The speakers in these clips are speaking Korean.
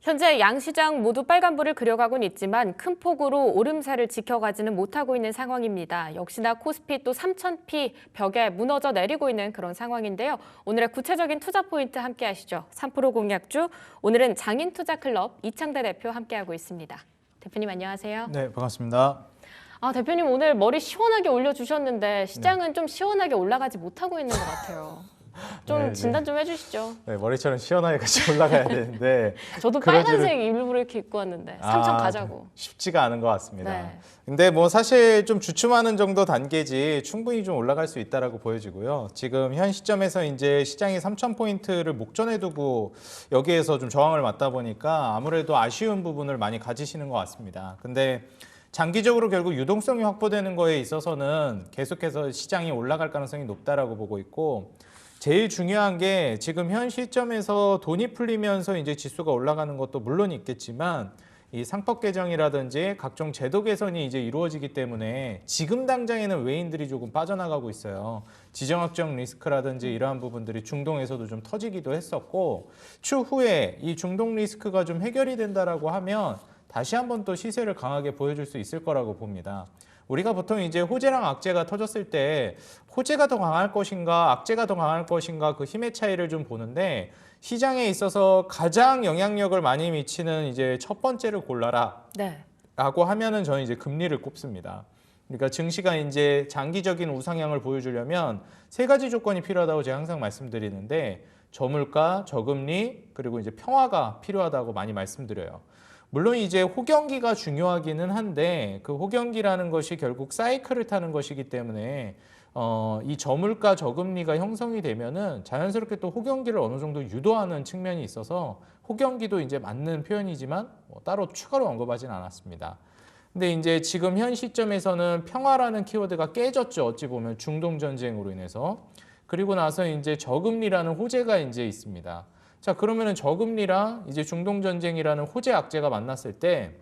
현재 양시장 모두 빨간불을 그려가고는 있지만 큰 폭으로 오름세를 지켜가지는 못하고 있는 상황입니다. 역시나 코스피 또 3,000피 벽에 무너져 내리고 있는 그런 상황인데요. 오늘의 구체적인 투자 포인트 함께 하시죠. 3프로 공약주, 오늘은 장인투자클럽 이창대 대표 함께하고 있습니다. 대표님 안녕하세요. 네, 반갑습니다. 대표님 오늘 머리 시원하게 올려주셨는데 시장은 좀 시원하게 올라가지 못하고 있는 것 같아요. 좀 진단 좀 해주시죠. 네, 머리처럼 시원하게 같이 올라가야 되는데 저도 빨간색 일부러 이렇게 입고 왔는데 3천 가자고. 쉽지가 않은 것 같습니다. 네. 근데 뭐 사실 좀 주춤하는 정도 단계지 충분히 좀 올라갈 수 있다라고 보여지고요. 지금 현 시점에서 이제 시장이 3,000포인트를 목전에 두고 여기에서 좀 저항을 맞다 보니까 아무래도 아쉬운 부분을 많이 가지시는 것 같습니다. 근데 장기적으로 결국 유동성이 확보되는 거에 있어서는 계속해서 시장이 올라갈 가능성이 높다라고 보고 있고, 제일 중요한 게 지금 현 시점에서 돈이 풀리면서 이제 지수가 올라가는 것도 물론 있겠지만 이 상법 개정이라든지 각종 제도 개선이 이제 이루어지기 때문에 지금 당장에는 외인들이 조금 빠져나가고 있어요. 지정학적 리스크라든지 이러한 부분들이 중동에서도 좀 터지기도 했었고, 추후에 이 중동 리스크가 좀 해결이 된다라고 하면 다시 한번 또 시세를 강하게 보여줄 수 있을 거라고 봅니다. 우리가 보통 이제 호재랑 악재가 터졌을 때 호재가 더 강할 것인가 악재가 더 강할 것인가 그 힘의 차이를 좀 보는데, 시장에 있어서 가장 영향력을 많이 미치는 이제 첫 번째를 골라라 라고 하면은 저는 이제 금리를 꼽습니다. 그러니까 증시가 이제 장기적인 우상향을 보여주려면 세 가지 조건이 필요하다고 제가 항상 말씀드리는데, 저물가, 저금리, 그리고 이제 평화가 필요하다고 많이 말씀드려요. 물론 이제 호경기가 중요하기는 한데 그 호경기라는 것이 결국 사이클을 타는 것이기 때문에 이 저물가 저금리가 형성이 되면은 자연스럽게 또 호경기를 어느 정도 유도하는 측면이 있어서 호경기도 이제 맞는 표현이지만 따로 추가로 언급하진 않았습니다. 근데 이제 지금 현 시점에서는 평화라는 키워드가 깨졌죠. 어찌 보면 중동 전쟁으로 인해서. 그리고 나서 이제 저금리라는 호재가 이제 있습니다. 자, 그러면은 저금리랑 이제 중동 전쟁이라는 호재 악재가 만났을 때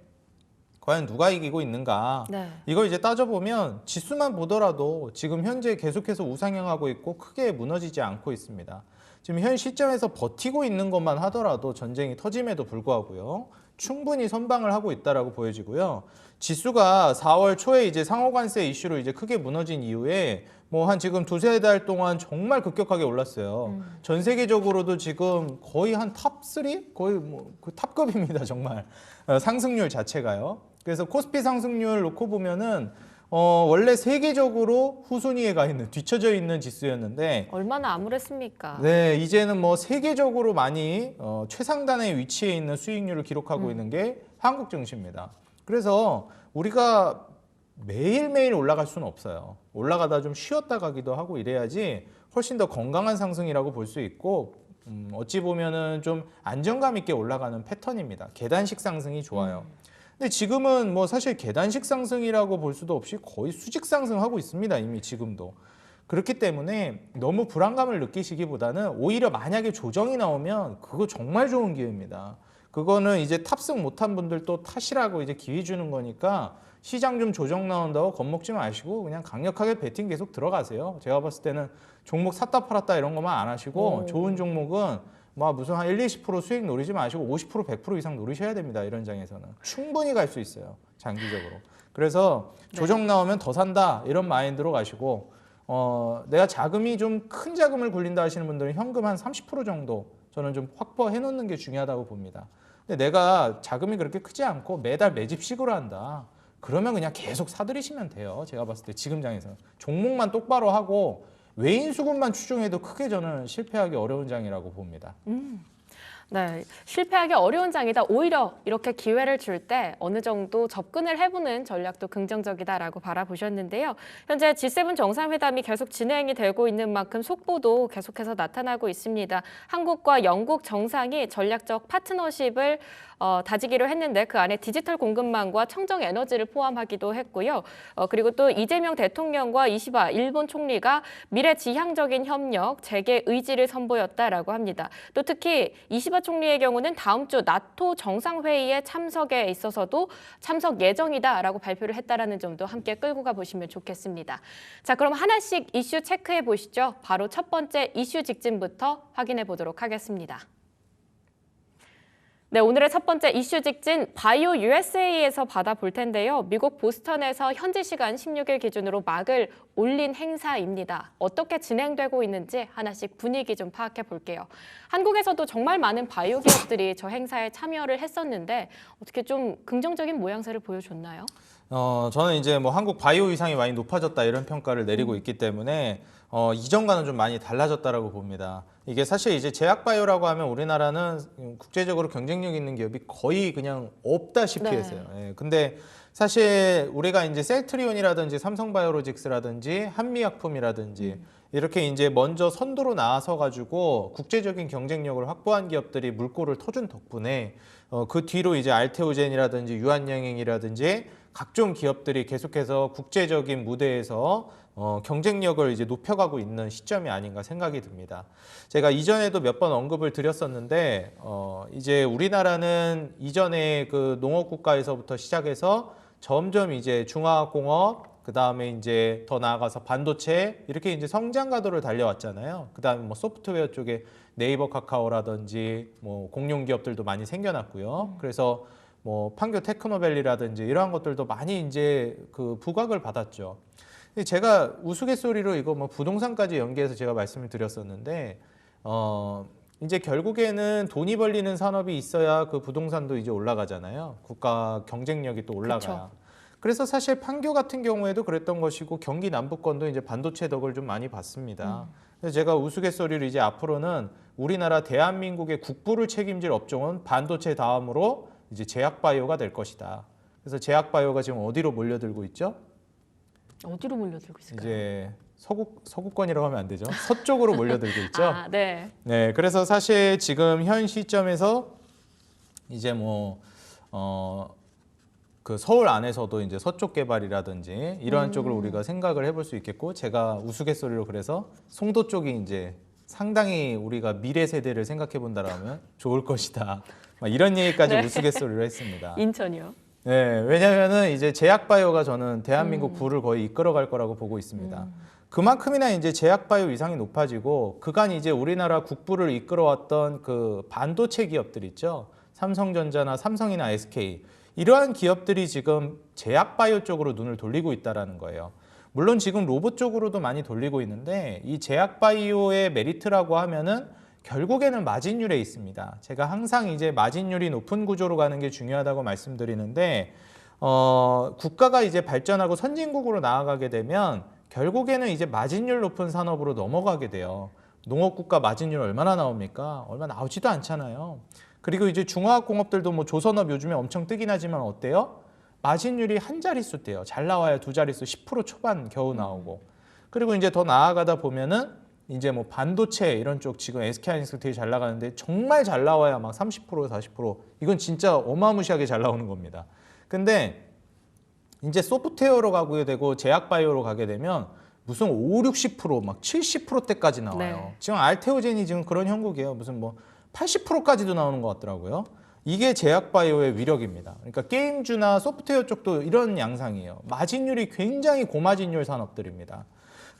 과연 누가 이기고 있는가? 이걸 이제 따져보면 지수만 보더라도 지금 현재 계속해서 우상향하고 있고 크게 무너지지 않고 있습니다. 지금 현 시점에서 버티고 있는 것만 하더라도 전쟁이 터짐에도 불구하고요, 충분히 선방을 하고 있다라고 보여지고요. 지수가 4월 초에 이제 상호관세 이슈로 이제 크게 무너진 이후에 뭐 한 지금 두세 달 동안 정말 급격하게 올랐어요. 전 세계적으로도 지금 거의 한 탑3? 거의 뭐 그 탑급입니다, 정말. 상승률 자체가요. 그래서 코스피 상승률 놓고 보면은 원래 세계적으로 후순위에 가 있는, 뒤처져 있는 지수였는데 얼마나 암울했습니까? 네, 이제는 뭐 세계적으로 많이 최상단에 위치해 있는 수익률을 기록하고 있는 게 한국 증시입니다. 그래서 우리가 매일매일 올라갈 수는 없어요. 올라가다 좀 쉬었다 가기도 하고 이래야지 훨씬 더 건강한 상승이라고 볼 수 있고, 어찌 보면은 좀 안정감 있게 올라가는 패턴입니다. 계단식 상승이 좋아요. 근데 지금은 뭐 사실 계단식 상승이라고 볼 수도 없이 거의 수직 상승하고 있습니다. 이미 지금도. 그렇기 때문에 너무 불안감을 느끼시기보다는 오히려 만약에 조정이 나오면 그거 정말 좋은 기회입니다. 그거는 이제 탑승 못한 분들도 탓이라고 이제 기회 주는 거니까 시장 좀 조정 나온다고 겁먹지 마시고 그냥 강력하게 베팅 계속 들어가세요. 제가 봤을 때는 종목 샀다 팔았다 이런 것만 안 하시고 좋은 종목은 뭐 무슨 한 1, 20% 수익 노리지 마시고 50%, 100% 이상 노리셔야 됩니다. 이런 장에서는 충분히 갈 수 있어요. 장기적으로. 그래서 조정 나오면 더 산다 이런 마인드로 가시고, 내가 자금이 좀 큰 자금을 굴린다 하시는 분들은 현금 한 30% 정도 저는 좀 확보해 놓는 게 중요하다고 봅니다. 근데 내가 자금이 그렇게 크지 않고 매달 매집식으로 한다, 그러면 그냥 계속 사들이시면 돼요. 제가 봤을 때 지금 장에서는 종목만 똑바로 하고 외인 수급만 추종해도 크게 저는 실패하기 어려운 장이라고 봅니다. 네, 실패하기 어려운 장이다. 오히려 이렇게 기회를 줄 때 어느 정도 접근을 해보는 전략도 긍정적이다라고 바라보셨는데요. 현재 G7 정상회담이 계속 진행이 되고 있는 만큼 속보도 계속해서 나타나고 있습니다. 한국과 영국 정상이 전략적 파트너십을 다지기로 했는데 그 안에 디지털 공급망과 청정 에너지를 포함하기도 했고요. 그리고 또 이재명 대통령과 이시바 일본 총리가 미래지향적인 협력, 재개 의지를 선보였다라고 합니다. 또 특히 이시바 총리의 경우는 다음 주 나토 정상회의에 참석에 있어서도 참석 예정이다라고 발표를 했다라는 점도 함께 끌고 가보시면 좋겠습니다. 자, 그럼 하나씩 이슈 체크해 보시죠. 바로 첫 번째 이슈 직진부터 확인해 보도록 하겠습니다. 네, 오늘의 첫 번째 이슈 직진 바이오 USA에서 받아볼 텐데요. 미국 보스턴에서 현지 시간 16일 기준으로 막을 올린 행사입니다. 어떻게 진행되고 있는지 하나씩 분위기 좀 파악해 볼게요. 한국에서도 정말 많은 바이오 기업들이 저 행사에 참여를 했었는데 어떻게 좀 긍정적인 모양새를 보여줬나요? 저는 이제 뭐 한국 바이오 위상이 많이 높아졌다 이런 평가를 내리고 있기 때문에 이전과는 좀 많이 달라졌다라고 봅니다. 이게 사실 이제 제약 바이오라고 하면 우리나라는 국제적으로 경쟁력 있는 기업이 거의 그냥 없다시피 네. 했어요. 예, 근데 사실 우리가 이제 셀트리온이라든지 삼성바이오로직스라든지 한미약품이라든지 이렇게 이제 먼저 선두로 나와서 가지고 국제적인 경쟁력을 확보한 기업들이 물꼬를 터준 덕분에 그 뒤로 이제 알테오젠이라든지 유한양행이라든지 각종 기업들이 계속해서 국제적인 무대에서 경쟁력을 이제 높여가고 있는 시점이 아닌가 생각이 듭니다. 제가 이전에도 몇 번 언급을 드렸었는데 이제 우리나라는 이전에 그 농업 국가에서부터 시작해서 점점 이제 중화학공업 그 다음에 이제 더 나아가서 반도체 이렇게 이제 성장 가도를 달려왔잖아요. 그 다음에 뭐 소프트웨어 쪽에 네이버 카카오라든지 뭐 공룡 기업들도 많이 생겨났고요. 그래서 뭐 판교 테크노밸리라든지 이러한 것들도 많이 이제 그 부각을 받았죠. 근데 제가 우스갯소리로 이거 뭐 부동산까지 연계해서 제가 말씀을 드렸었는데 이제 결국에는 돈이 벌리는 산업이 있어야 그 부동산도 이제 올라가잖아요. 국가 경쟁력이 또 올라가요. 그쵸. 그래서 사실 판교 같은 경우에도 그랬던 것이고 경기 남부권도 이제 반도체 덕을 좀 많이 봤습니다. 그래서 제가 우스갯소리로 이제 앞으로는 우리나라 대한민국의 국부를 책임질 업종은 반도체 다음으로 이제 제약바이오가 될 것이다. 그래서 제약바이오가 지금 어디로 몰려들고 있죠? 어디로 몰려들고 있을까요? 이제 서구권이라고 하면 안 되죠. 서쪽으로 몰려들고 있죠. 아, 네. 네, 그래서 사실 지금 현 시점에서 이제 그 서울 안에서도 이제 서쪽 개발이라든지 이러한 쪽을 우리가 생각을 해볼 수 있겠고, 제가 우스갯소리로 그래서 송도 쪽이 이제 상당히 우리가 미래 세대를 생각해 본다라면 좋을 것이다. 막 이런 얘기까지 네. 우스갯소리로 했습니다. 인천이요. 네, 왜냐하면은 이제 제약바이오가 저는 대한민국 부를 거의 이끌어갈 거라고 보고 있습니다. 그만큼이나 이제 제약바이오 위상이 높아지고 그간 이제 우리나라 국부를 이끌어왔던 그 반도체 기업들 있죠. 삼성전자나 삼성이나 SK 이러한 기업들이 지금 제약바이오 쪽으로 눈을 돌리고 있다라는 거예요. 물론 지금 로봇 쪽으로도 많이 돌리고 있는데 이 제약바이오의 메리트라고 하면은 결국에는 마진율에 있습니다. 제가 항상 이제 마진율이 높은 구조로 가는 게 중요하다고 말씀드리는데 국가가 이제 발전하고 선진국으로 나아가게 되면 결국에는 이제 마진율 높은 산업으로 넘어가게 돼요. 농업국가 마진율 얼마나 나옵니까? 얼마 나오지도 않잖아요. 그리고 이제 중화학공업들도 뭐 조선업 요즘에 엄청 뜨긴 하지만 어때요? 마진율이 한 자릿수 돼요. 잘 나와야 두 자릿수 10% 초반 겨우 나오고. 그리고 이제 더 나아가다 보면은 이제 뭐 반도체 이런 쪽 지금 SK하이닉스 되게 잘 나가는데 정말 잘 나와야 막 30% 40% 이건 진짜 어마무시하게 잘 나오는 겁니다. 근데 이제 소프트웨어로 가게 되고 제약바이오로 가게 되면 무슨 5, 60%막 70%대까지 나와요. 네. 지금 알테오젠이 지금 그런 형국이에요. 무슨 뭐 80%까지도 나오는 것 같더라고요. 이게 제약바이오의 위력입니다. 그러니까 게임주나 소프트웨어 쪽도 이런 양상이에요. 마진율이 굉장히 고마진율 산업들입니다.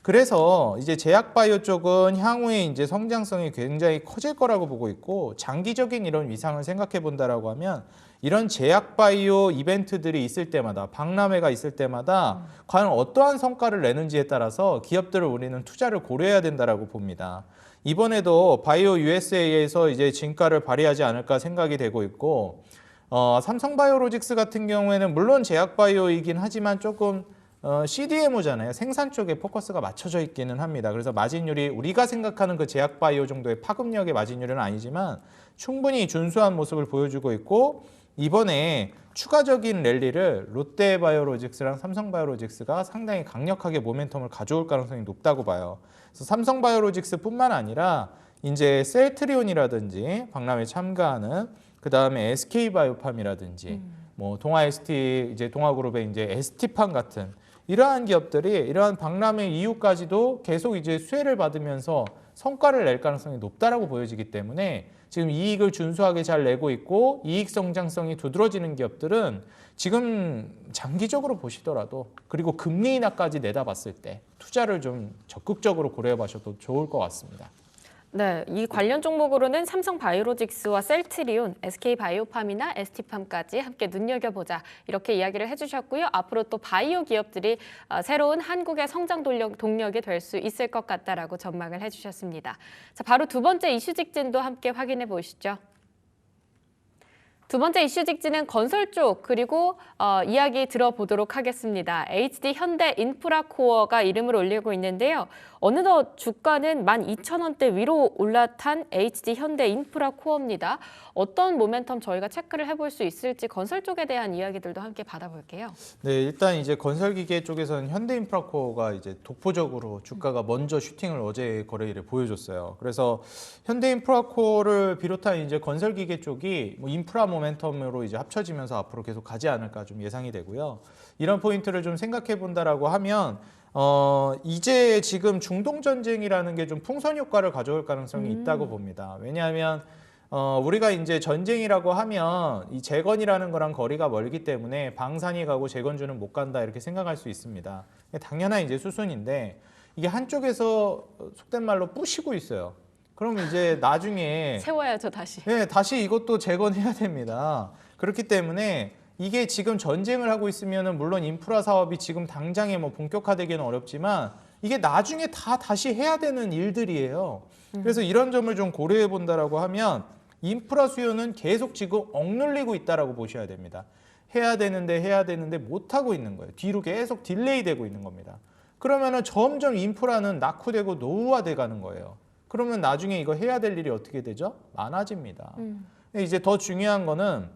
그래서 이제 제약바이오 쪽은 향후에 이제 성장성이 굉장히 커질 거라고 보고 있고 장기적인 이런 위상을 생각해 본다라고 하면 이런 제약바이오 이벤트들이 있을 때마다 박람회가 있을 때마다 과연 어떠한 성과를 내는지에 따라서 기업들을 우리는 투자를 고려해야 된다라고 봅니다. 이번에도 바이오 USA에서 이제 진가를 발휘하지 않을까 생각이 되고 있고 삼성바이오로직스 같은 경우에는 물론 제약바이오이긴 하지만 조금 CDMO잖아요. 생산 쪽에 포커스가 맞춰져 있기는 합니다. 그래서 마진율이 우리가 생각하는 그 제약바이오 정도의 파급력의 마진율은 아니지만 충분히 준수한 모습을 보여주고 있고 이번에 추가적인 랠리를 롯데바이오로직스랑 삼성바이오로직스가 상당히 강력하게 모멘텀을 가져올 가능성이 높다고 봐요. 그래서 삼성바이오로직스뿐만 아니라 이제 셀트리온이라든지 박람회 참가하는 그 다음에 SK바이오팜이라든지 뭐 동아ST 이제 동아그룹의 이제 ST팜 같은 이러한 기업들이 이러한 박람회 이후까지도 계속 이제 수혜를 받으면서 성과를 낼 가능성이 높다라고 보여지기 때문에 지금 이익을 준수하게 잘 내고 있고 이익 성장성이 두드러지는 기업들은 지금 장기적으로 보시더라도 그리고 금리 인하까지 내다봤을 때 투자를 좀 적극적으로 고려해 보셔도 좋을 것 같습니다. 네, 이 관련 종목으로는 삼성바이오로직스와 셀트리온, SK바이오팜이나 ST팜까지 함께 눈여겨보자 이렇게 이야기를 해주셨고요. 앞으로 또 바이오 기업들이 새로운 한국의 성장 동력이 될 수 있을 것 같다라고 전망을 해주셨습니다. 자, 바로 두 번째 이슈 직진도 함께 확인해 보시죠. 두 번째 이슈 직진은 건설 쪽 그리고 이야기 들어보도록 하겠습니다. HD 현대 인프라코어가 이름을 올리고 있는데요. 어느덧 주가는 12,000원대 위로 올라탄 HD 현대 인프라코어입니다. 어떤 모멘텀 저희가 체크를 해볼 수 있을지 건설 쪽에 대한 이야기들도 함께 받아볼게요. 네, 일단 이제 건설기계 쪽에서는 현대인프라코어가 이제 독보적으로 주가가 먼저 슈팅을 어제 거래일에 보여줬어요. 그래서 현대인프라코어를 비롯한 이제 건설기계 쪽이 뭐 인프라 모멘텀으로 이제 합쳐지면서 앞으로 계속 가지 않을까 좀 예상이 되고요. 이런 포인트를 좀 생각해 본다라고 하면 이제 지금 중동 전쟁이라는 게 좀 풍선 효과를 가져올 가능성이 있다고 봅니다. 왜냐하면 우리가 이제 전쟁이라고 하면 이 재건이라는 거랑 거리가 멀기 때문에 방산이 가고 재건주는 못 간다 이렇게 생각할 수 있습니다. 당연한 이제 수순인데 이게 한쪽에서 속된 말로 부시고 있어요. 그럼 이제 나중에 세워야죠, 다시. 네, 다시 이것도 재건해야 됩니다. 그렇기 때문에 이게 지금 전쟁을 하고 있으면은 물론 인프라 사업이 지금 당장에 뭐 본격화되기는 어렵지만 이게 나중에 다 다시 해야 되는 일들이에요. 그래서 이런 점을 좀 고려해 본다라고 하면 인프라 수요는 계속 지금 억눌리고 있다라고 보셔야 됩니다. 해야 되는데 못 하고 있는 거예요. 뒤로 계속 딜레이 되고 있는 겁니다. 그러면은 점점 인프라는 낙후되고 노후화돼 가는 거예요. 그러면 나중에 이거 해야 될 일이 어떻게 되죠? 많아집니다. 이제 더 중요한 거는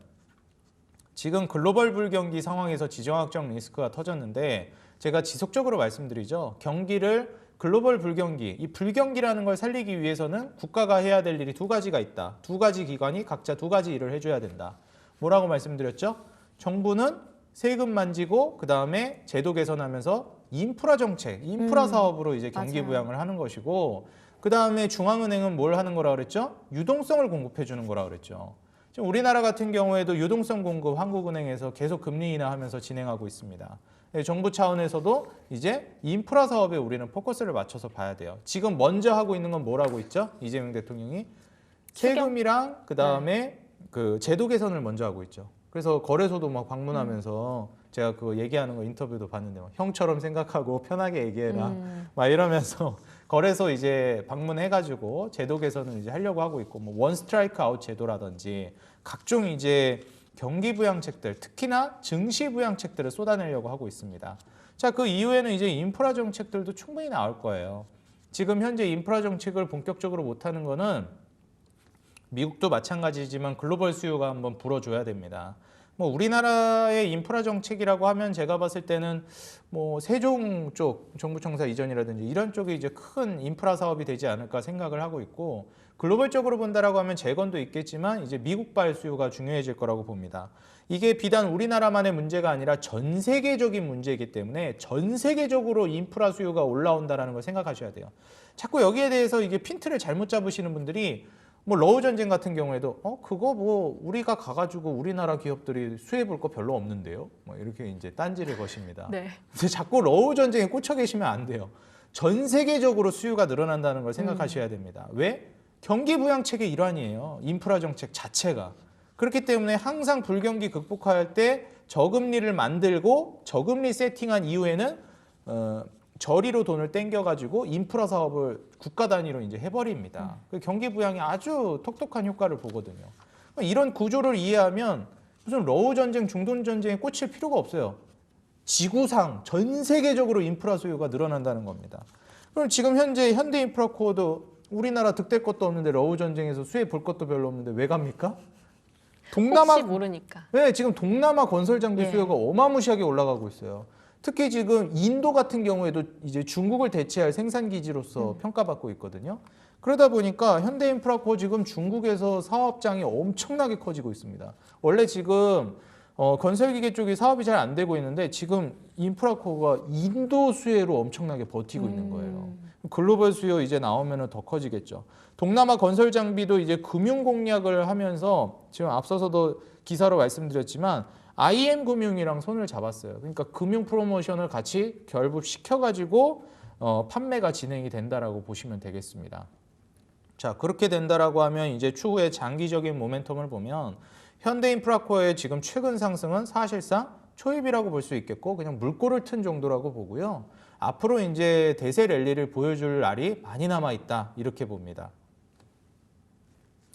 지금 글로벌 불경기 상황에서 지정학적 리스크가 터졌는데 제가 지속적으로 말씀드리죠. 경기를 글로벌 불경기, 이 불경기라는 걸 살리기 위해서는 국가가 해야 될 일이 두 가지가 있다. 두 가지 기관이 각자 두 가지 일을 해줘야 된다. 뭐라고 말씀드렸죠? 정부는 세금 만지고 그다음에 제도 개선하면서 인프라 정책, 인프라 사업으로 이제 경기 맞아요. 부양을 하는 것이고 그다음에 중앙은행은 뭘 하는 거라 그랬죠? 유동성을 공급해 주는 거라 그랬죠. 지금 우리나라 같은 경우에도 유동성 공급 한국은행에서 계속 금리 인하하면서 진행하고 있습니다. 정부 차원에서도 이제 인프라 사업에 우리는 포커스를 맞춰서 봐야 돼요. 지금 먼저 하고 있는 건 뭐라고 있죠? 이재명 대통령이 세금이랑 그다음에 그 제도 개선을 먼저 하고 있죠. 그래서 거래소도 막 방문하면서 제가 그 얘기하는 거 인터뷰도 봤는데 막 형처럼 생각하고 편하게 얘기해라 막 이러면서 거래소 이제 방문해가지고 제도 개선을 이제 하려고 하고 있고 뭐 원 스트라이크 아웃 제도라든지 각종 이제 경기 부양책들 특히나 증시 부양책들을 쏟아내려고 하고 있습니다. 자, 그 이후에는 이제 인프라 정책들도 충분히 나올 거예요. 지금 현재 인프라 정책을 본격적으로 못하는 거는 미국도 마찬가지지만 글로벌 수요가 한번 불어줘야 됩니다. 뭐 우리나라의 인프라 정책이라고 하면 제가 봤을 때는 뭐 세종 쪽 정부청사 이전이라든지 이런 쪽이 이제 큰 인프라 사업이 되지 않을까 생각을 하고 있고 글로벌적으로 본다라고 하면 재건도 있겠지만 이제 미국발 수요가 중요해질 거라고 봅니다. 이게 비단 우리나라만의 문제가 아니라 전 세계적인 문제이기 때문에 전 세계적으로 인프라 수요가 올라온다라는 걸 생각하셔야 돼요. 자꾸 여기에 대해서 이게 핀트를 잘못 잡으시는 분들이 뭐 러우 전쟁 같은 경우에도 그거 뭐 우리가 가가지고 우리나라 기업들이 수혜해 볼 거 별로 없는데요. 뭐 이렇게 이제 딴지를 거십니다. 네. 근데 자꾸 러우 전쟁에 꽂혀 계시면 안 돼요. 전 세계적으로 수요가 늘어난다는 걸 생각하셔야 됩니다. 왜? 경기 부양책의 일환이에요. 인프라 정책 자체가. 그렇기 때문에 항상 불경기 극복할 때 저금리를 만들고 저금리 세팅한 이후에는 저리로 돈을 땡겨가지고 인프라 사업을 국가 단위로 이제 해버립니다. 그 경기 부양이 아주 톡톡한 효과를 보거든요. 이런 구조를 이해하면 무슨 러우 전쟁, 중동 전쟁에 꽂힐 필요가 없어요. 지구상 전 세계적으로 인프라 수요가 늘어난다는 겁니다. 그럼 지금 현재 현대인프라코어도 우리나라 득될 것도 없는데 러우 전쟁에서 수혜 볼 것도 별로 없는데 왜 갑니까? 혹시 모르니까. 네, 지금 동남아 건설 장비 수요가 어마무시하게 올라가고 있어요. 특히 지금 인도 같은 경우에도 이제 중국을 대체할 생산 기지로서 평가받고 있거든요. 그러다 보니까 현대인프라코어 지금 중국에서 사업장이 엄청나게 커지고 있습니다. 원래 지금 건설기계 쪽이 사업이 잘 안 되고 있는데 지금 인프라코어가 인도 수혜로 엄청나게 버티고 있는 거예요. 글로벌 수요 이제 나오면 더 커지겠죠. 동남아 건설 장비도 이제 금융 공략을 하면서 지금 앞서서도 기사로 말씀드렸지만 IM 금융이랑 손을 잡았어요. 그러니까 금융 프로모션을 같이 결부시켜가지고 판매가 진행이 된다라고 보시면 되겠습니다. 자, 그렇게 된다라고 하면 이제 추후에 장기적인 모멘텀을 보면 현대인프라코어의 지금 최근 상승은 사실상 초입이라고 볼 수 있겠고 그냥 물꼬를 튼 정도라고 보고요. 앞으로 이제 대세 랠리를 보여줄 날이 많이 남아 있다 이렇게 봅니다.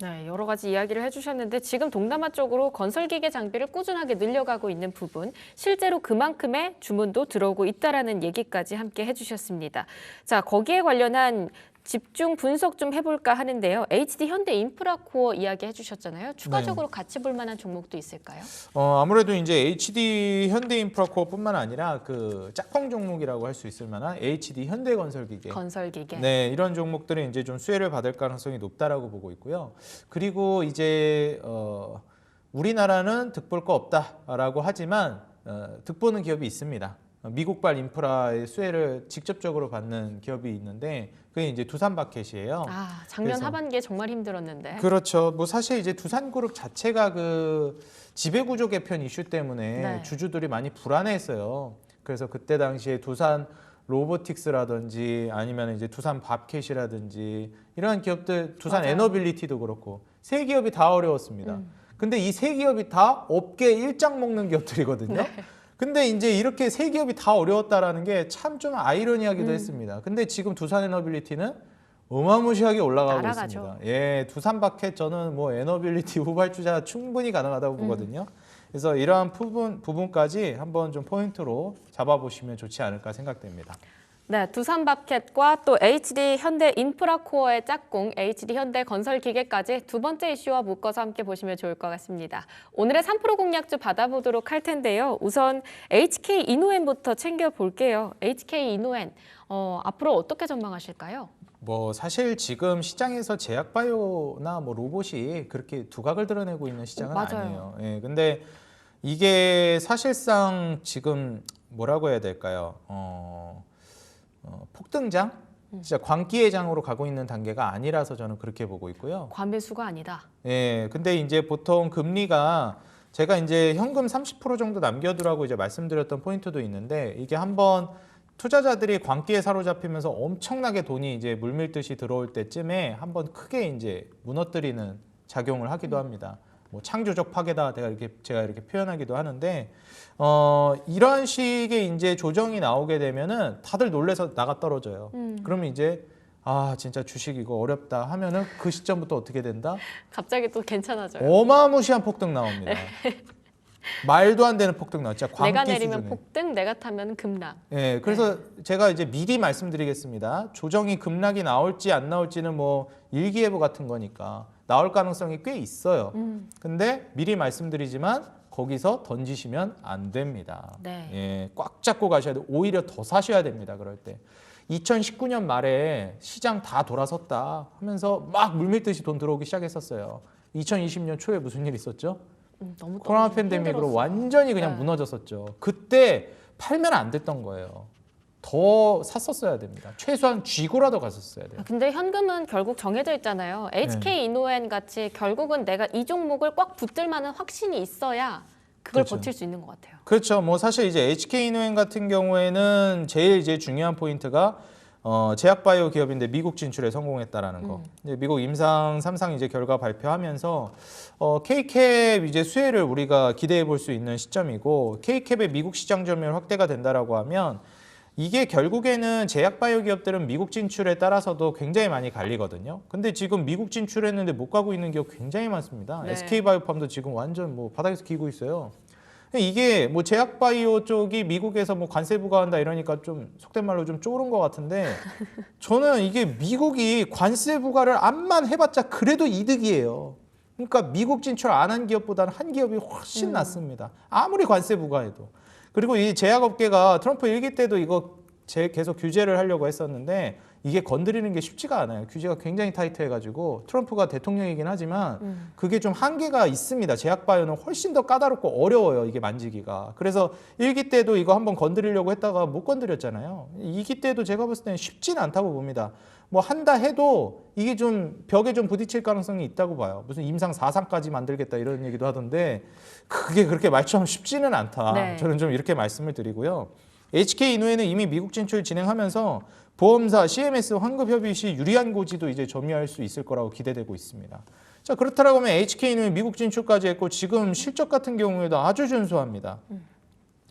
네, 여러 가지 이야기를 해주셨는데 지금 동남아 쪽으로 건설기계 장비를 꾸준하게 늘려가고 있는 부분, 실제로 그만큼의 주문도 들어오고 있다라는 얘기까지 함께 해주셨습니다. 자, 거기에 관련한 집중 분석 좀 해볼까 하는데요. HD 현대 인프라코어 이야기 해주셨잖아요. 추가적으로 같이 볼 만한 종목도 있을까요? 아무래도 이제 HD 현대인프라코어뿐만 아니라 그 짝꿍 종목이라고 할 수 있을 만한 HD 현대건설기계. 건설기계. 네, 이런 종목들이 이제 좀 수혜를 받을 가능성이 높다라고 보고 있고요. 그리고 이제 우리나라는 득볼 거 없다라고 하지만 득보는 기업이 있습니다. 미국발 인프라의 수혜를 직접적으로 받는 기업이 있는데 그게 이제 두산바켓이에요. 아, 작년 그래서- 하반기에 정말 힘들었는데. 그렇죠. 뭐 사실 이제 두산그룹 자체가 그 지배구조 개편 이슈 때문에 네. 주주들이 많이 불안해했어요. 그래서 그때 당시에 두산 로보틱스라든지 아니면 이제 두산 밥캣이라든지 이러한 기업들, 두산 맞아요. 에너빌리티도 그렇고 세 기업이 다 어려웠습니다. 근데 이 세 기업이 다 업계 일장 먹는 기업들이거든요. 근데 이제 이렇게 세 기업이 다 어려웠다라는 게 참 좀 아이러니하기도 했습니다. 근데 지금 두산 에너빌리티는 어마무시하게 올라가고 날아가죠. 있습니다. 예, 두산바켓 저는 뭐 에너빌리티 후발주자 충분히 가능하다고 보거든요. 그래서 이러한 부분까지 한번 좀 포인트로 잡아보시면 좋지 않을까 생각됩니다. 네, 두산밥켓과 또 HD 현대 인프라코어의 짝꿍 HD 현대 건설기계까지 두 번째 이슈와 묶어서 함께 보시면 좋을 것 같습니다. 오늘의 3프로 공략주 받아보도록 할 텐데요. 우선 HK 이노엔부터 챙겨볼게요. HK 이노엔, 앞으로 어떻게 전망하실까요? 뭐 사실 지금 시장에서 제약바이오나 뭐 로봇이 그렇게 두각을 드러내고 있는 시장은 맞아요. 아니에요. 예, 근데 이게 사실상 지금 뭐라고 해야 될까요? 폭등장? 진짜 광기의 장으로 가고 있는 단계가 아니라서 저는 그렇게 보고 있고요. 과매수가 아니다. 예, 근데 이제 보통 금리가 제가 이제 현금 30% 정도 남겨두라고 이제 말씀드렸던 포인트도 있는데 이게 한번 투자자들이 광기에 사로잡히면서 엄청나게 돈이 이제 물밀듯이 들어올 때쯤에 한번 크게 이제 무너뜨리는 작용을 하기도 합니다. 뭐 창조적 파괴다 제가 이렇게 표현하기도 하는데 이런 식의 이제 조정이 나오게 되면은 다들 놀래서 나가 떨어져요. 그러면 이제 아 진짜 주식 이거 어렵다 하면은 그 시점부터 어떻게 된다? 갑자기 또 괜찮아져요. 어마무시한 폭등 나옵니다. 말도 안 되는 폭등 나왔죠. 내가 광기 내리면 수준의. 폭등, 내가 타면 급락. 예, 그래서 제가 이제 미리 말씀드리겠습니다. 조정이 급락이 나올지 안 나올지는 뭐 일기예보 같은 거니까 나올 가능성이 꽤 있어요. 근데 미리 말씀드리지만 거기서 던지시면 안 됩니다. 네. 예, 꽉 잡고 가셔야 돼요. 오히려 더 사셔야 됩니다. 그럴 때. 2019년 말에 시장 다 돌아섰다 하면서 막 물밀듯이 돈 들어오기 시작했었어요. 2020년 초에 무슨 일 있었죠? 너무 코로나 팬데믹으로 힘들었어요. 완전히 그냥 네. 무너졌었죠. 그때 팔면 안 됐던 거예요. 더 샀었어야 됩니다. 최소한 쥐고라도 갔었어야 돼요. 근데 현금은 결국 정해져 있잖아요. HK 이노엔 같이 결국은 내가 이 종목을 꽉 붙들 만한 확신이 있어야 그걸 그렇죠. 버틸 수 있는 것 같아요. 그렇죠. 뭐 사실 이제 HK이노엔 같은 경우에는 제일 이제 중요한 포인트가 제약바이오 기업인데 미국 진출에 성공했다라는 거. 이제 미국 임상 3상 이제 결과 발표하면서 K캡 이제 수혜를 우리가 기대해 볼 수 있는 시점이고 K캡의 미국 시장 점유율 확대가 된다라고 하면 이게 결국에는 제약바이오 기업들은 미국 진출에 따라서도 굉장히 많이 갈리거든요. 근데 지금 미국 진출했는데 못 가고 있는 기업 굉장히 많습니다. 네. SK바이오팜도 지금 완전 뭐 바닥에서 기고 있어요. 이게 뭐 제약바이오 쪽이 미국에서 뭐 관세 부과한다 이러니까 좀 속된 말로 좀 쫄은 것 같은데 저는 이게 미국이 관세 부과를 암만 해봤자 그래도 이득이에요. 그러니까 미국 진출 안 한 기업보다는 한 기업이 훨씬 낫습니다. 아무리 관세 부과해도. 그리고 이 제약업계가 트럼프 1기 때도 이거 계속 규제를 하려고 했었는데 이게 건드리는 게 쉽지가 않아요. 규제가 굉장히 타이트해가지고 트럼프가 대통령이긴 하지만 그게 좀 한계가 있습니다. 제약바이오는 훨씬 더 까다롭고 어려워요. 이게 만지기가. 그래서 1기 때도 이거 한번 건드리려고 했다가 못 건드렸잖아요. 2기 때도 제가 봤을 때는 쉽지는 않다고 봅니다. 뭐 한다 해도 이게 좀 벽에 좀 부딪힐 가능성이 있다고 봐요. 무슨 임상 4상까지 만들겠다 이런 얘기도 하던데 그게 그렇게 말처럼 쉽지는 않다. 네. 저는 좀 이렇게 말씀을 드리고요. HK 이노엔은 이미 미국 진출 진행하면서 보험사, CMS 환급협의 시 유리한 고지도 이제 점유할 수 있을 거라고 기대되고 있습니다. 자, 그렇다라고 하면 HK는 미국 진출까지 했고 지금 실적 같은 경우에도 아주 준수합니다.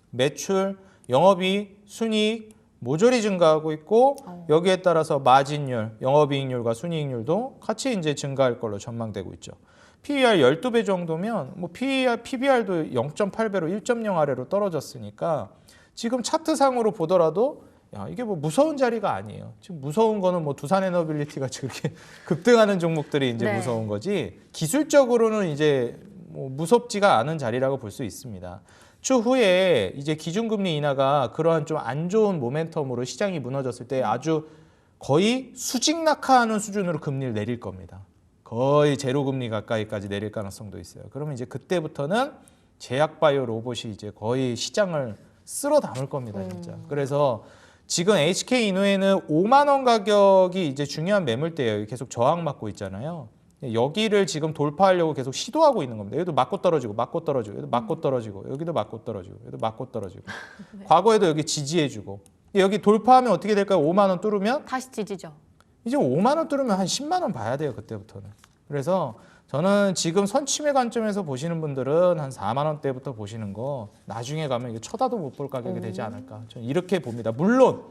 매출, 영업이익, 순이익 모조리 증가하고 있고 여기에 따라서 마진율, 영업이익률과 순이익률도 같이 이제 증가할 걸로 전망되고 있죠. PER 12배 정도면 뭐 PBR도 0.8배로 1.0 아래로 떨어졌으니까 지금 차트상으로 보더라도 야, 이게 뭐 무서운 자리가 아니에요. 지금 무서운 거는 뭐 두산에너빌리티가 그렇게 급등하는 종목들이 이제 네. 무서운 거지. 기술적으로는 이제 뭐 무섭지가 않은 자리라고 볼 수 있습니다. 추후에 이제 기준금리 인하가 그러한 좀 안 좋은 모멘텀으로 시장이 무너졌을 때 아주 거의 수직 낙하하는 수준으로 금리를 내릴 겁니다. 거의 제로 금리 가까이까지 내릴 가능성도 있어요. 그러면 이제 그때부터는 제약바이오 로봇이 이제 거의 시장을 쓸어 담을 겁니다, 진짜. 그래서 지금 HK 이노에는 5만 원 가격이 이제 중요한 매물대예요. 계속 저항받고 있잖아요. 여기를 지금 돌파하려고 계속 시도하고 있는 겁니다. 여기도 맞고 떨어지고, 맞고 떨어지고, 여기도 맞고 떨어지고, 여기도 맞고 떨어지고, 여기도 맞고 떨어지고. 네. 과거에도 여기 지지해주고. 여기 돌파하면 어떻게 될까요? 5만 원 뚫으면? 다시 지지죠. 이제 5만 원 뚫으면 한 10만 원 봐야 돼요, 그때부터는. 그래서 저는 지금 선침해 관점에서 보시는 분들은 한 4만 원대부터 보시는 거 나중에 가면 이거 쳐다도 못 볼 가격이 되지 않을까. 저는 이렇게 봅니다. 물론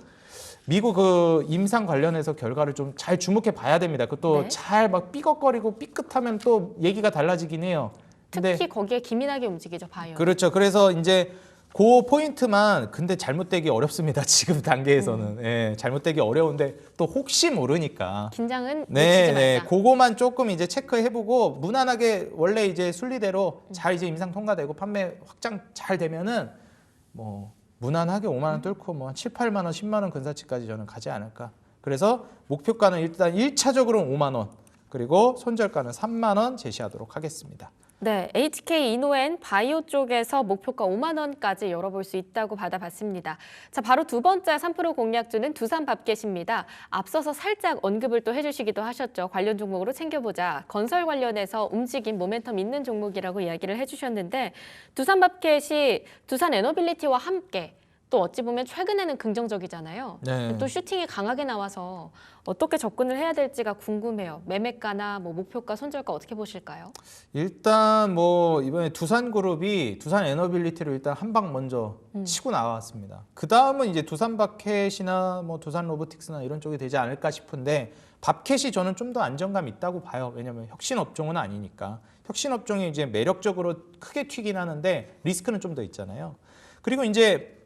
미국 그 임상 관련해서 결과를 좀 잘 주목해 봐야 됩니다. 그것도 네. 잘 막 삐걱거리고 삐끗하면 또 얘기가 달라지긴 해요. 근데 특히 거기에 기민하게 움직이죠, 바이오. 그렇죠. 그래서 이제 그 포인트만 근데 잘못되기 어렵습니다. 지금 단계에서는. 예, 잘못되기 어려운데 또 혹시 모르니까. 긴장은 네, 놓치지 네. 말자. 그거만 조금 이제 체크해보고 무난하게 원래 이제 순리대로 잘 이제 임상 통과되고 판매 확장 잘 되면은 뭐 무난하게 5만 원 뚫고 뭐 7, 8만 원, 10만 원 근사치까지 저는 가지 않을까. 그래서 목표가는 일단 1차적으로 5만 원 그리고 손절가는 3만 원 제시하도록 하겠습니다. 네, HK 이노엔 바이오 쪽에서 목표가 5만 원까지 열어볼 수 있다고 받아봤습니다. 자, 바로 두 번째 3% 공략주는 두산밥켓입니다. 앞서서 살짝 언급을 또 해주시기도 하셨죠. 관련 종목으로 챙겨보자. 건설 관련해서 움직임, 모멘텀 있는 종목이라고 이야기를 해주셨는데 두산밥켓이 두산에너빌리티와 함께 또 어찌 보면 최근에는 긍정적이잖아요. 네. 또 슈팅이 강하게 나와서 어떻게 접근을 해야 될지가 궁금해요. 매매가나 뭐 목표가, 손절가 어떻게 보실까요? 일단 뭐 이번에 두산그룹이 두산에너빌리티로 일단 한 방 먼저 치고 나왔습니다. 그 다음은 이제 두산바켓이나 뭐 두산로보틱스나 이런 쪽이 되지 않을까 싶은데 밥켓이 저는 좀 더 안정감 있다고 봐요. 왜냐하면 혁신 업종은 아니니까. 혁신 업종이 이제 매력적으로 크게 튀긴 하는데 리스크는 좀 더 있잖아요. 그리고 이제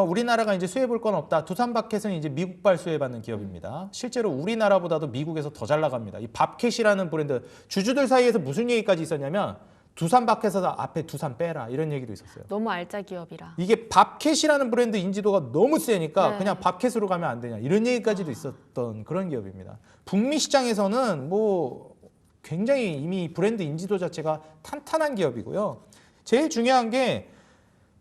우리나라가 이제 수혜볼 건 없다. 두산밥켓은 이제 미국발 수혜받는 기업입니다. 실제로 우리나라보다도 미국에서 더 잘 나갑니다. 이 밥켓이라는 브랜드 주주들 사이에서 무슨 얘기까지 있었냐면 두산밥켓에서 앞에 두산 빼라 이런 얘기도 있었어요. 너무 알짜 기업이라. 이게 밥켓이라는 브랜드 인지도가 너무 세니까 네. 그냥 밥켓으로 가면 안 되냐 이런 얘기까지도 있었던 그런 기업입니다. 북미 시장에서는 뭐 굉장히 이미 브랜드 인지도 자체가 탄탄한 기업이고요. 제일 중요한 게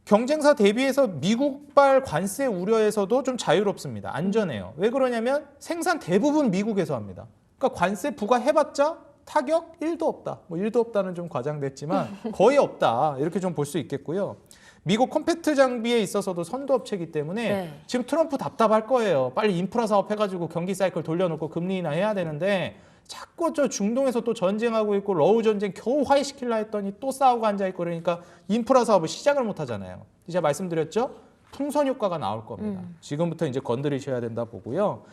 경쟁사 대비해서 미국발 관세 우려에서도 좀 자유롭습니다. 안전해요. 왜 그러냐면 생산 대부분 미국에서 합니다. 그러니까 관세 부과해봤자 타격 1도 없다. 뭐 1도 없다는 좀 과장됐지만 거의 없다. 이렇게 좀 볼 수 있겠고요. 미국 컴팩트 장비에 있어서도 선도업체이기 때문에 네. 지금 트럼프 답답할 거예요. 빨리 인프라 사업 해가지고 경기 사이클 돌려놓고 금리 인하 해야 되는데 자꾸 저 중동에서 또 전쟁하고 있고 러우 전쟁 겨우 화해시키려 했더니 또 싸우고 앉아있고 그러니까 인프라 사업을 시작을 못 하잖아요. 제가 말씀드렸죠? 풍선 효과가 나올 겁니다. 지금부터 이제 건드리셔야 된다 보고요.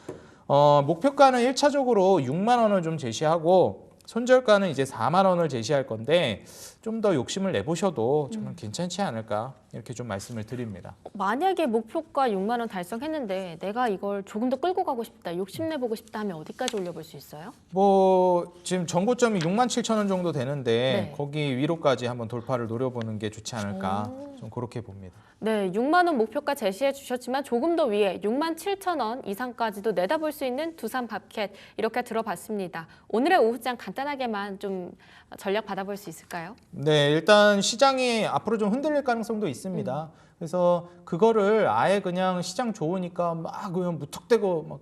목표가는 1차적으로 6만 원을 좀 제시하고 손절가는 이제 4만 원을 제시할 건데 좀 더 욕심을 내보셔도 저는 괜찮지 않을까 이렇게 좀 말씀을 드립니다. 만약에 목표가 6만 원 달성했는데 내가 이걸 조금 더 끌고 가고 싶다, 욕심내보고 싶다 하면 어디까지 올려볼 수 있어요? 뭐 지금 전고점이 6만 7천 원 정도 되는데 네. 거기 위로까지 한번 돌파를 노려보는 게 좋지 않을까 좀 그렇게 봅니다. 네, 6만 원 목표가 제시해 주셨지만 조금 더 위에 6만 7천 원 이상까지도 내다볼 수 있는 두산 밥켓 이렇게 들어봤습니다. 오늘의 오후장 간단하게만 좀 전략 받아볼 수 있을까요? 네, 일단 시장이 앞으로 좀 흔들릴 가능성도 있습니다. 그래서 그거를 아예 그냥 시장 좋으니까 막 그냥 무턱대고 막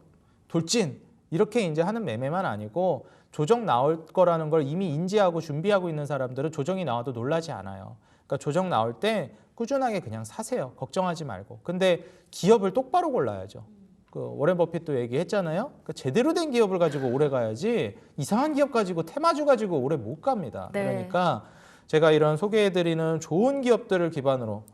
돌진 이렇게 이제 하는 매매만 아니고 조정 나올 거라는 걸 이미 인지하고 준비하고 있는 사람들은 조정이 나와도 놀라지 않아요. 그러니까 조정 나올 때 꾸준하게 그냥 사세요. 걱정하지 말고. 근데 기업을 똑바로 골라야죠. 그 워렌 버핏도 얘기했잖아요. 그러니까 제대로 된 기업을 가지고 오래 가야지 이상한 기업 가지고 테마주 가지고 오래 못 갑니다. 네. 그러니까 제가 이런 소개해드리는 좋은 기업들을 기반으로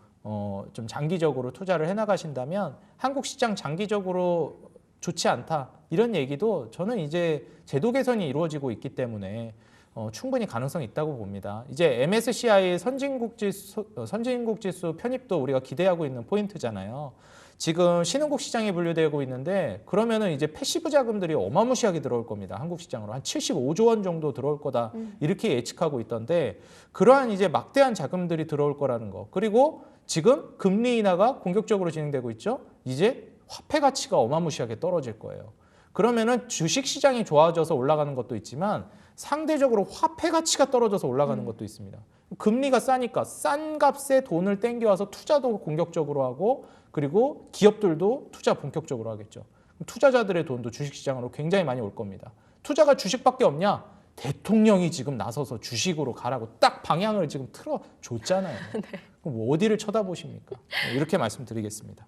좀 장기적으로 투자를 해나가신다면 한국 시장 장기적으로 좋지 않다 이런 얘기도 저는 이제 제도 개선이 이루어지고 있기 때문에 충분히 가능성이 있다고 봅니다. 이제 MSCI 선진국 지수 편입도 우리가 기대하고 있는 포인트잖아요. 지금 신흥국 시장에 분류되고 있는데 그러면은 이제 패시브 자금들이 어마무시하게 들어올 겁니다. 한국 시장으로 한 75조 원 정도 들어올 거다 이렇게 예측하고 있던데 그러한 이제 막대한 자금들이 들어올 거라는 거. 그리고 지금 금리 인하가 공격적으로 진행되고 있죠. 이제 화폐 가치가 어마무시하게 떨어질 거예요. 그러면은 주식 시장이 좋아져서 올라가는 것도 있지만 상대적으로 화폐 가치가 떨어져서 올라가는 것도 있습니다. 금리가 싸니까 싼 값에 돈을 땡겨와서 투자도 공격적으로 하고 그리고 기업들도 투자 본격적으로 하겠죠. 투자자들의 돈도 주식시장으로 굉장히 많이 올 겁니다. 투자가 주식밖에 없냐? 대통령이 지금 나서서 주식으로 가라고 딱 방향을 지금 틀어줬잖아요. 네. 그럼 뭐 어디를 쳐다보십니까? 이렇게 말씀드리겠습니다.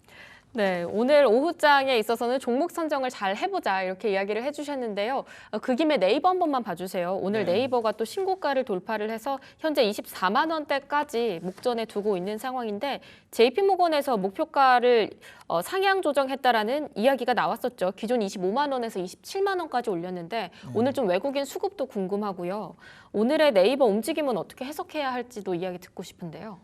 네, 오늘 오후장에 있어서는 종목 선정을 잘 해보자 이렇게 이야기를 해주셨는데요. 그 김에 네이버 한 번만 봐주세요. 오늘 네. 네이버가 또 신고가를 돌파를 해서 현재 24만 원대까지 목전에 두고 있는 상황인데 JP모건에서 목표가를 상향 조정했다라는 이야기가 나왔었죠. 기존 25만 원에서 27만 원까지 올렸는데 오늘 좀 외국인 수급도 궁금하고요. 오늘의 네이버 움직임은 어떻게 해석해야 할지도 이야기 듣고 싶은데요.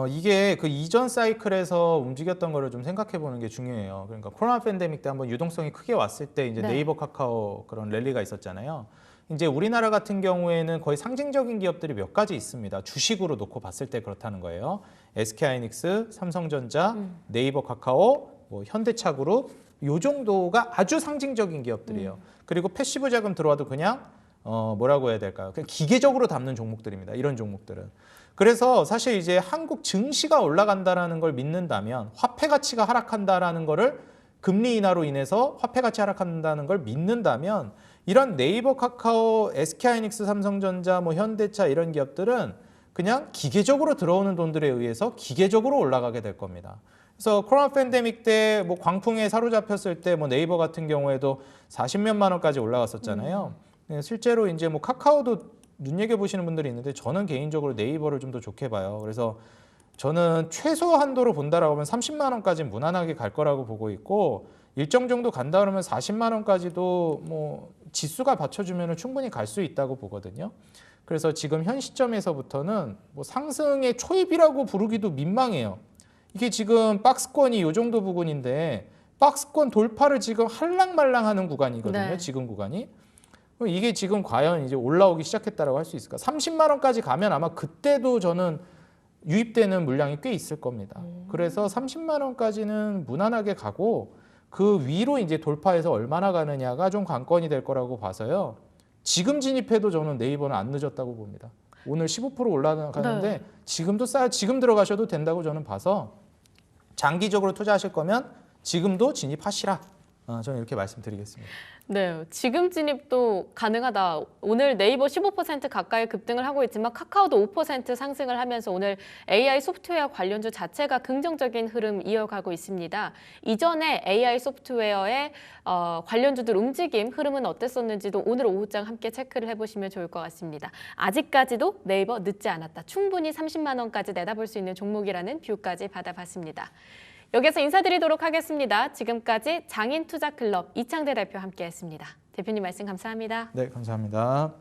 이게 그 이전 사이클에서 움직였던 거를 좀 생각해 보는 게 중요해요. 그러니까 코로나 팬데믹 때 한번 유동성이 크게 왔을 때 이제 네. 네이버, 카카오 그런 랠리가 있었잖아요. 이제 우리나라 같은 경우에는 거의 상징적인 기업들이 몇 가지 있습니다. 주식으로 놓고 봤을 때 그렇다는 거예요. SK하이닉스, 삼성전자, 네이버, 카카오, 뭐 현대차그룹 요 정도가 아주 상징적인 기업들이에요. 그리고 패시브 자금 들어와도 그냥 뭐라고 해야 될까요? 그냥 기계적으로 담는 종목들입니다. 이런 종목들은. 그래서 사실 이제 한국 증시가 올라간다라는 걸 믿는다면 화폐 가치가 하락한다라는 거를 금리 인하로 인해서 화폐 가치 하락한다는 걸 믿는다면 이런 네이버, 카카오, SK하이닉스, 삼성전자, 뭐 현대차 이런 기업들은 그냥 기계적으로 들어오는 돈들에 의해서 기계적으로 올라가게 될 겁니다. 그래서 코로나 팬데믹 때 뭐 광풍에 사로잡혔을 때 뭐 네이버 같은 경우에도 40몇만 원까지 올라갔었잖아요. 실제로 이제 뭐 카카오도 눈여겨보시는 분들이 있는데 저는 개인적으로 네이버를 좀 더 좋게 봐요. 그래서 저는 최소 한도로 본다라고 하면 30만 원까지는 무난하게 갈 거라고 보고 있고 일정 정도 간다 그러면 40만 원까지도 뭐 지수가 받쳐주면 충분히 갈 수 있다고 보거든요. 그래서 지금 현 시점에서부터는 뭐 상승의 초입이라고 부르기도 민망해요. 이게 지금 박스권이 이 정도 부근인데 박스권 돌파를 지금 할랑말랑하는 구간이거든요. 네. 지금 구간이. 이게 지금 과연 이제 올라오기 시작했다라고 할 수 있을까? 30만 원까지 가면 아마 그때도 저는 유입되는 물량이 꽤 있을 겁니다. 그래서 30만 원까지는 무난하게 가고 그 위로 이제 돌파해서 얼마나 가느냐가 좀 관건이 될 거라고 봐서요. 지금 진입해도 저는 네이버는 안 늦었다고 봅니다. 오늘 15% 올라가는데 네. 지금도 지금 들어가셔도 된다고 저는 봐서 장기적으로 투자하실 거면 지금도 진입하시라. 저는 이렇게 말씀드리겠습니다. 네, 지금 진입도 가능하다. 오늘 네이버 15% 가까이 급등을 하고 있지만 카카오도 5% 상승을 하면서 오늘 AI 소프트웨어 관련주 자체가 긍정적인 흐름 이어가고 있습니다. 이전에 AI 소프트웨어의 관련주들 움직임, 흐름은 어땠었는지도 오늘 오후장 함께 체크를 해보시면 좋을 것 같습니다. 아직까지도 네이버 늦지 않았다. 충분히 30만 원까지 내다볼 수 있는 종목이라는 뷰까지 받아봤습니다. 여기서 인사드리도록 하겠습니다. 지금까지 장인투자클럽 이창대 대표 함께했습니다. 대표님 말씀 감사합니다. 네, 감사합니다.